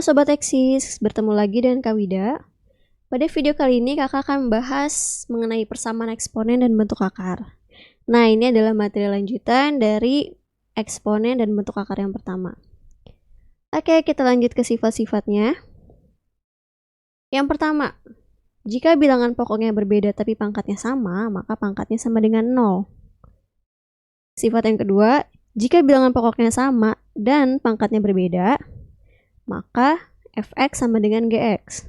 Sobat Eksis, bertemu lagi dengan Kak Wida. Pada video kali ini kakak akan membahas mengenai persamaan eksponen dan bentuk akar. Nah, ini adalah materi lanjutan dari eksponen dan bentuk akar yang pertama. Oke, kita lanjut ke sifat-sifatnya. Yang pertama, jika bilangan pokoknya berbeda tapi pangkatnya sama, maka pangkatnya sama dengan 0. Sifat yang kedua, jika bilangan pokoknya sama dan pangkatnya berbeda, maka fx sama dengan gx.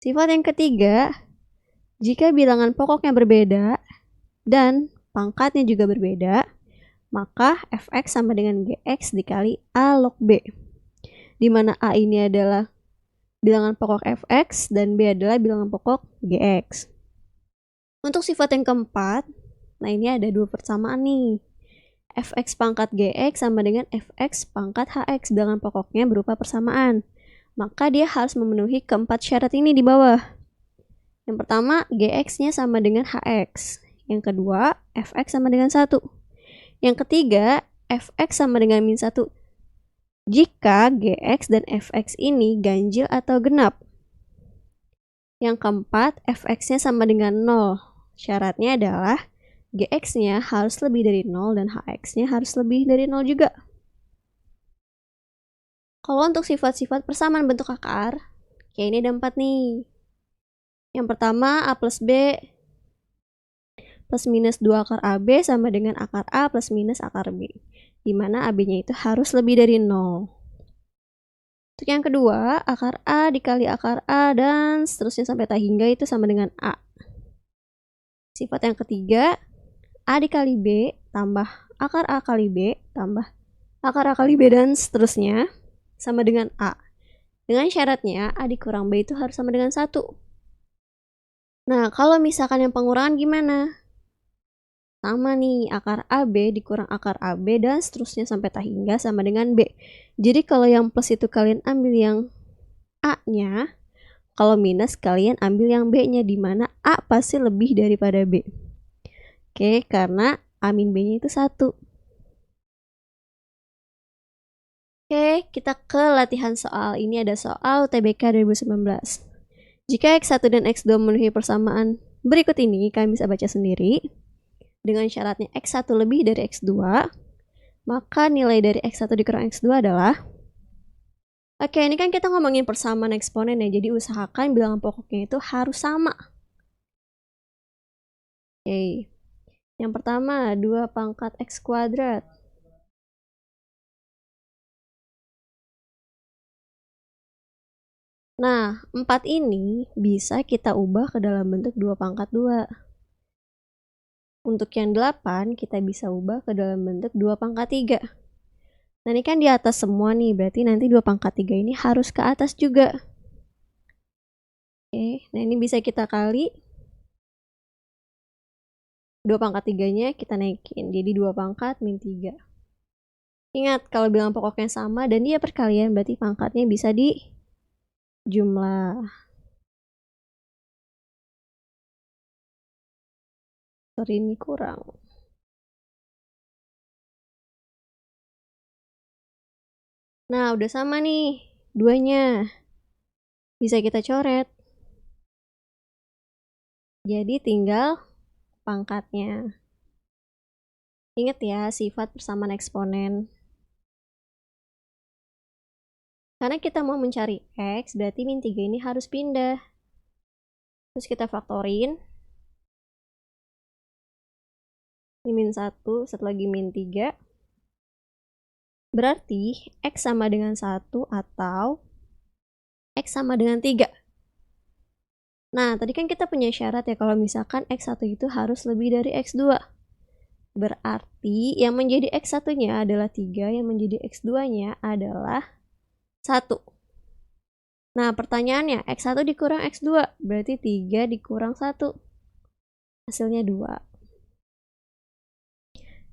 Sifat yang ketiga, jika bilangan pokoknya berbeda dan pangkatnya juga berbeda, maka fx sama dengan gx dikali a log b, di mana a ini adalah bilangan pokok fx dan b adalah bilangan pokok gx. Untuk sifat yang keempat, nah ini ada dua persamaan nih. Fx pangkat gx sama dengan fx pangkat hx, bilangan pokoknya berupa persamaan. Maka dia harus memenuhi keempat syarat ini di bawah. Yang pertama, gx-nya sama dengan hx. Yang kedua, fx sama dengan 1. Yang ketiga, fx sama dengan min 1. Jika gx dan fx ini ganjil atau genap. Yang keempat, fx-nya sama dengan 0. Syaratnya adalah gx-nya harus lebih dari 0 dan hx-nya harus lebih dari 0 juga. Kalau untuk sifat-sifat persamaan bentuk akar, kayak ini ada 4 nih. Yang pertama, a plus b plus minus 2 akar ab sama dengan akar a plus minus akar b, dimana ab-nya itu harus lebih dari 0. Untuk yang kedua, akar a dikali akar a dan seterusnya sampai tak hingga itu sama dengan a. Sifat yang ketiga, a dikali b tambah akar a kali b tambah akar a kali b dan seterusnya sama dengan a. Dengan syaratnya a dikurang b itu harus sama dengan 1. Nah, kalau misalkan yang pengurangan gimana? Sama nih, akar AB dikurang akar AB dan seterusnya sampai tak hingga sama dengan B. Jadi kalau yang plus itu kalian ambil yang A-nya, kalau minus kalian ambil yang B-nya, di mana A pasti lebih daripada B. Oke, karena A min B-nya itu 1. Oke, kita ke latihan soal. Ini ada soal UTBK 2019. Jika X1 dan X2 memenuhi persamaan berikut ini, kalian bisa baca sendiri. Dengan syaratnya X1 lebih dari X2, maka nilai dari X1 dikurang X2 adalah... Oke, ini kan kita ngomongin persamaan eksponen ya, jadi usahakan bilangan pokoknya itu harus sama. Oke, yang pertama 2 pangkat X kuadrat. Nah, 4 ini bisa kita ubah ke dalam bentuk 2 pangkat 2. Untuk yang 8, kita bisa ubah ke dalam bentuk 2 pangkat 3. Nah, ini kan di atas semua nih, berarti nanti 2 pangkat 3 ini harus ke atas juga. Oke, nah ini bisa kita kali 2 pangkat 3-nya kita naikin, jadi 2 pangkat min 3. Ingat, kalau bilangan pokoknya sama dan dia perkalian, berarti pangkatnya bisa di jumlah. Sorry, ini kurang. Nah, udah sama nih, duanya. Bisa kita coret. Jadi tinggal pangkatnya. Ingat ya, sifat persamaan eksponen. Karena kita mau mencari X, berarti min 3 ini harus pindah. Terus kita faktorin. Ini min 1, satu lagi min 3. Berarti X sama dengan 1 atau X sama dengan 3. Nah, tadi kan kita punya syarat ya, kalau misalkan X1 itu harus lebih dari X2. Berarti yang menjadi X1-nya adalah 3, yang menjadi X2-nya adalah 1. Nah, pertanyaannya, X1 dikurang X2, berarti 3 dikurang 1. Hasilnya 2.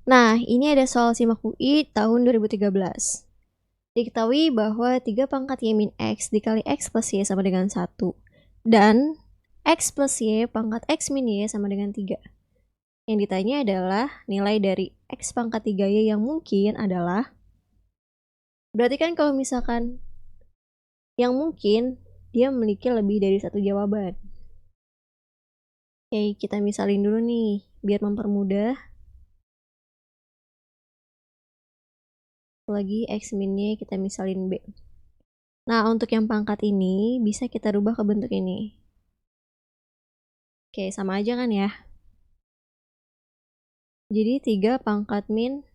Nah, ini ada soal SIMAK UI tahun 2013. Diketahui bahwa 3 pangkat Y min X dikali X plus Y sama dengan 1. Dan X plus Y pangkat X min Y sama dengan 3. Yang ditanya adalah nilai dari X pangkat 3Y yang mungkin adalah... Berarti kan kalau misalkan yang mungkin dia memiliki lebih dari satu jawaban. Oke, kita misalin dulu nih, biar mempermudah. Lagi X min Y kita misalin B. Nah, untuk yang pangkat ini bisa kita rubah ke bentuk ini. Oke, sama aja kan ya? Jadi 3 pangkat min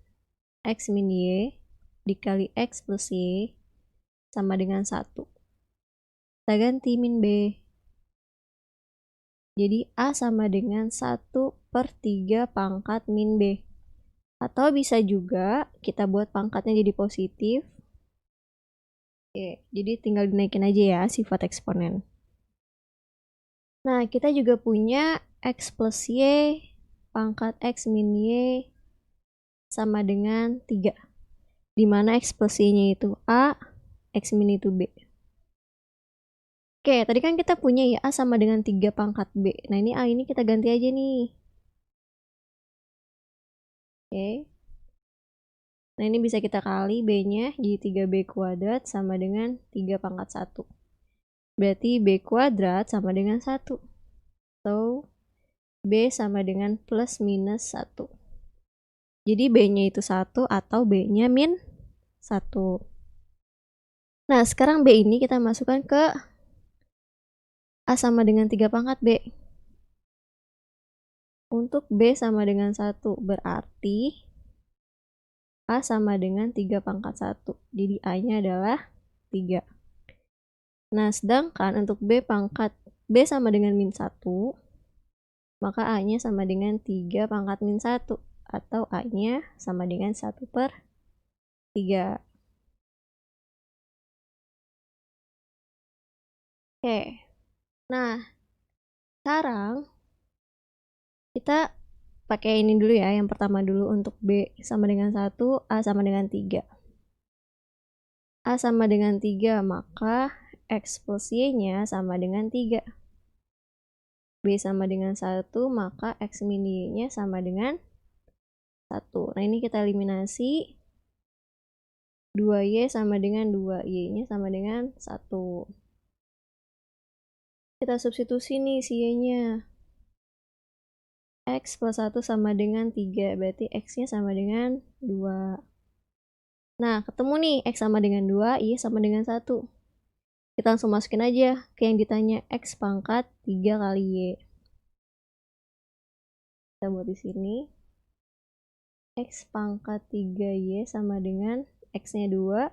X min Y dikali X plus Y sama dengan 1. Kita ganti min B. Jadi A sama dengan 1/3 pangkat min B. Atau bisa juga kita buat pangkatnya jadi positif. Oke, jadi tinggal dinaikin aja ya sifat eksponen. Nah, kita juga punya X plus Y pangkat X min Y sama dengan 3. Dimana X plus Y-nya itu A, X min itu B. Oke, tadi kan kita punya ya A sama dengan 3 pangkat B. Nah, ini A ini kita ganti aja nih. Oke. Nah, ini bisa kita kali B-nya jadi 3B kuadrat sama dengan 3 pangkat 1. Berarti B kuadrat sama dengan 1. Atau B sama dengan plus minus 1. Jadi B-nya itu 1 atau B-nya min 1. Nah, sekarang B ini kita masukkan ke A sama dengan 3 pangkat B. Untuk B sama dengan 1 berarti A sama dengan 3 pangkat 1. Jadi A-nya adalah 3. Nah, sedangkan untuk B sama dengan min 1, maka A-nya sama dengan 3 pangkat min 1. Atau A-nya sama dengan 1/3. Oke. Nah, sekarang kita pakai ini dulu ya, yang pertama dulu untuk B sama dengan 1, A sama dengan 3. A sama dengan 3, maka X plus Y-nya sama dengan 3. B sama dengan 1, maka X min Y-nya sama dengan 1. Nah, ini kita eliminasi. 2Y sama dengan 2, Y-nya sama dengan 1. Kita substitusi nih si Y-nya. X plus 1 sama dengan 3, berarti X-nya sama dengan 2. Nah, ketemu nih X sama dengan 2, Y sama dengan 1. Kita langsung masukin aja ke yang ditanya X pangkat 3 kali Y. Kita buat di sini. X pangkat 3Y sama dengan X-nya 2,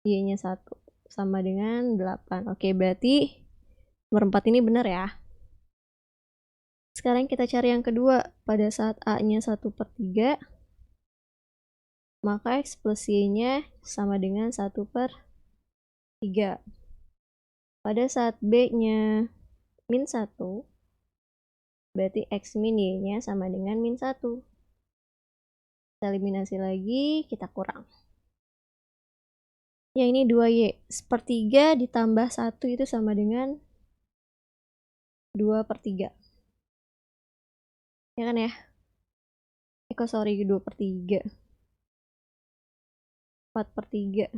Y-nya 1. Sama dengan 8. Oke, berarti nomor 4 ini benar ya. Sekarang kita cari yang kedua. Pada saat A-nya 1/3, maka X plus Y-nya sama dengan 1/3. Pada saat B-nya min 1, berarti X min Y-nya sama dengan min 1. Kita eliminasi lagi, kita kurang. Ya, ini 2Y. 1/3 ditambah 1 itu sama dengan 2/3. Ya kan ya? Sorry, 2/3. 4/3.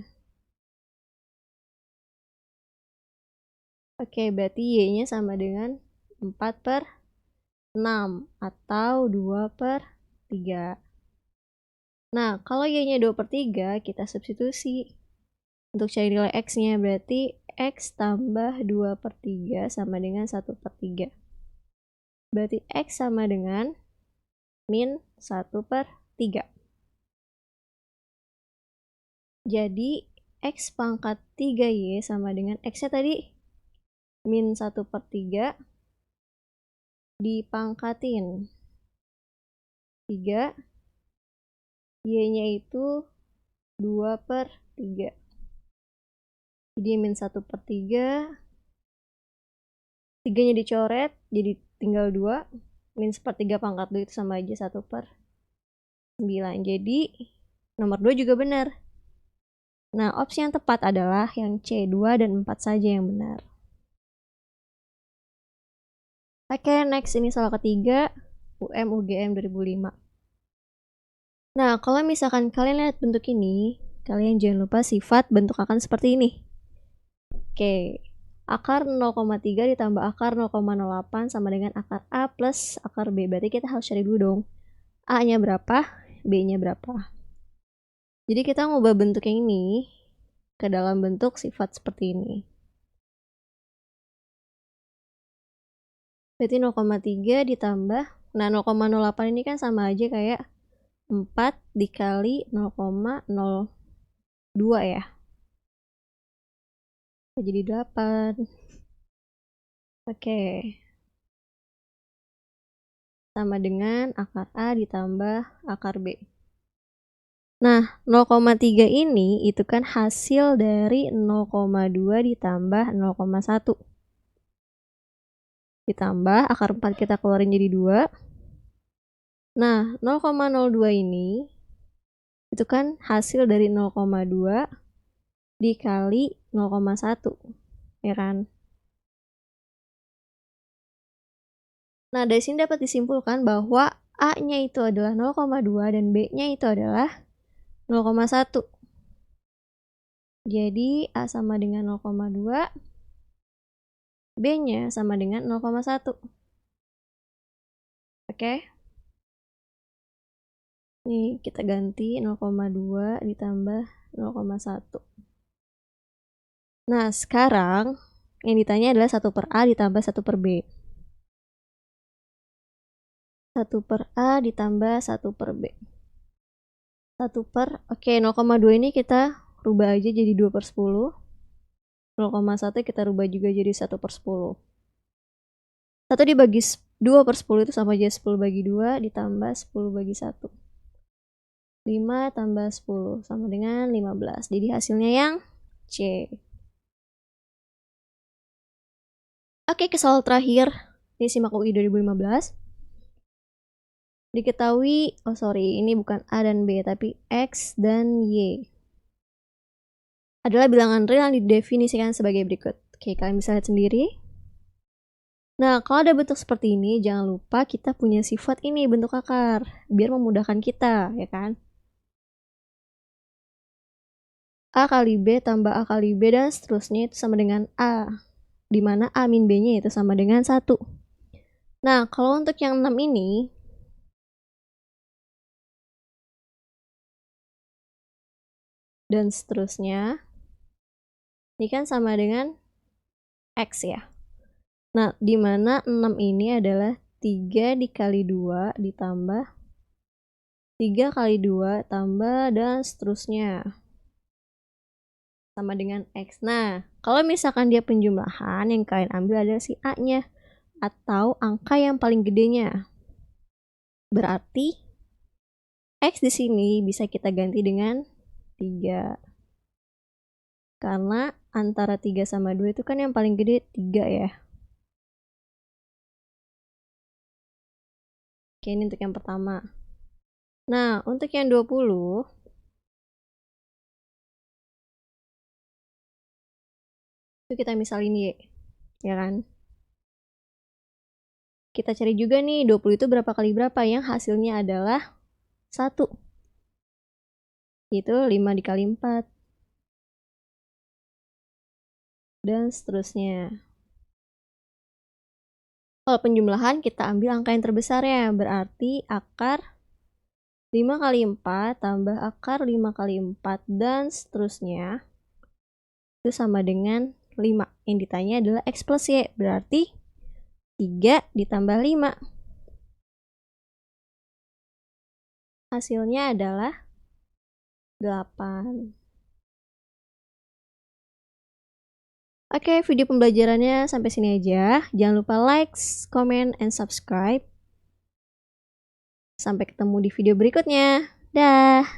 Oke, berarti Y-nya sama dengan 4/6 atau 2/3. Nah, kalau Y-nya 2/3, kita substitusi. Untuk cari nilai X-nya, berarti X tambah 2/3 sama dengan 1/3. Berarti X sama dengan min 1/3. Jadi, X pangkat 3Y sama dengan X-nya tadi min 1/3 dipangkatin 3, Y-nya itu 2/3. Jadi min 1/3, 3-nya dicoret, jadi tinggal 2. Min 1/3 pangkat 2 itu sama aja 1/9. Jadi nomor 2 juga benar. Nah, opsi yang tepat adalah yang C, 2 dan 4 saja yang benar. Oke, next ini soal ketiga, UM/UGM 2005. Nah, kalau misalkan kalian lihat bentuk ini, kalian jangan lupa sifat bentuk akan seperti ini. Oke, akar 0,3 ditambah akar 0,08 sama dengan akar A plus akar B. Berarti kita harus cari dulu dong. A-nya berapa, B-nya berapa. Jadi kita ngubah bentuk yang ini ke dalam bentuk sifat seperti ini. Berarti 0,3 ditambah, nah 0,08 ini kan sama aja kayak 4 dikali 0,02 ya. Jadi 8. Oke. Sama dengan akar A ditambah akar B. Nah, 0,3 ini itu kan hasil dari 0,2 ditambah 0,1. Ditambah akar 4 kita keluarin jadi 2. Nah, 0,02 ini itu kan hasil dari 0,2 dikali 0,1. Ya kan? Nah, dari sini dapat disimpulkan bahwa A-nya itu adalah 0,2 dan B-nya itu adalah 0,1. Jadi A sama dengan 0,2, B-nya sama dengan 0,1. Oke. Nih, kita ganti 0,2 ditambah 0,1. Nah, sekarang yang ditanya adalah 1 per A ditambah 1 per B. 1 per A ditambah 1 per B. 1 per, oke, 0,2 ini kita rubah aja jadi 2 per 10. 0,1 kita rubah juga jadi 1 per 10. 1 dibagi 2 per 10 itu sama aja 10 bagi 2 ditambah 10 bagi 1. 5 tambah 10 sama dengan 15. Jadi hasilnya yang C. Oke, ke soal terakhir. Ini simak UI 2015. Diketahui, ini bukan A dan B, tapi X dan Y adalah bilangan real yang didefinisikan sebagai berikut. Oke, kalian bisa lihat sendiri. Nah, kalau ada bentuk seperti ini, jangan lupa kita punya sifat ini, bentuk akar, biar memudahkan kita, ya kan? A kali B tambah A kali B dan seterusnya itu sama dengan A, di mana A min B-nya itu sama dengan 1. Nah, kalau untuk yang 6 ini, dan seterusnya, ini kan sama dengan X ya. Nah, di mana 6 ini adalah 3 dikali 2 ditambah 3 kali 2 tambah dan seterusnya. Sama dengan X. Nah, kalau misalkan dia penjumlahan, yang kalian ambil adalah si A-nya. Atau angka yang paling gedenya. Berarti X di sini bisa kita ganti dengan 3. Karena antara 3 sama 2 itu kan yang paling gede 3 ya. Oke, ini untuk yang pertama. Nah, untuk yang 20, itu kita misalin Y, ya kan? Kita cari juga nih, 20 itu berapa kali berapa, yang hasilnya adalah 1. Itu 5 dikali 4. Dan seterusnya. Kalau penjumlahan, kita ambil angka yang terbesarnya, berarti akar 5 kali 4 tambah akar 5 kali 4 dan seterusnya. Itu sama dengan 5. Yang ditanya adalah X plus Y, berarti 3 ditambah 5. Hasilnya adalah 8. Oke, video pembelajarannya sampai sini aja. Jangan lupa like, comment, and subscribe. Sampai ketemu di video berikutnya. Dah.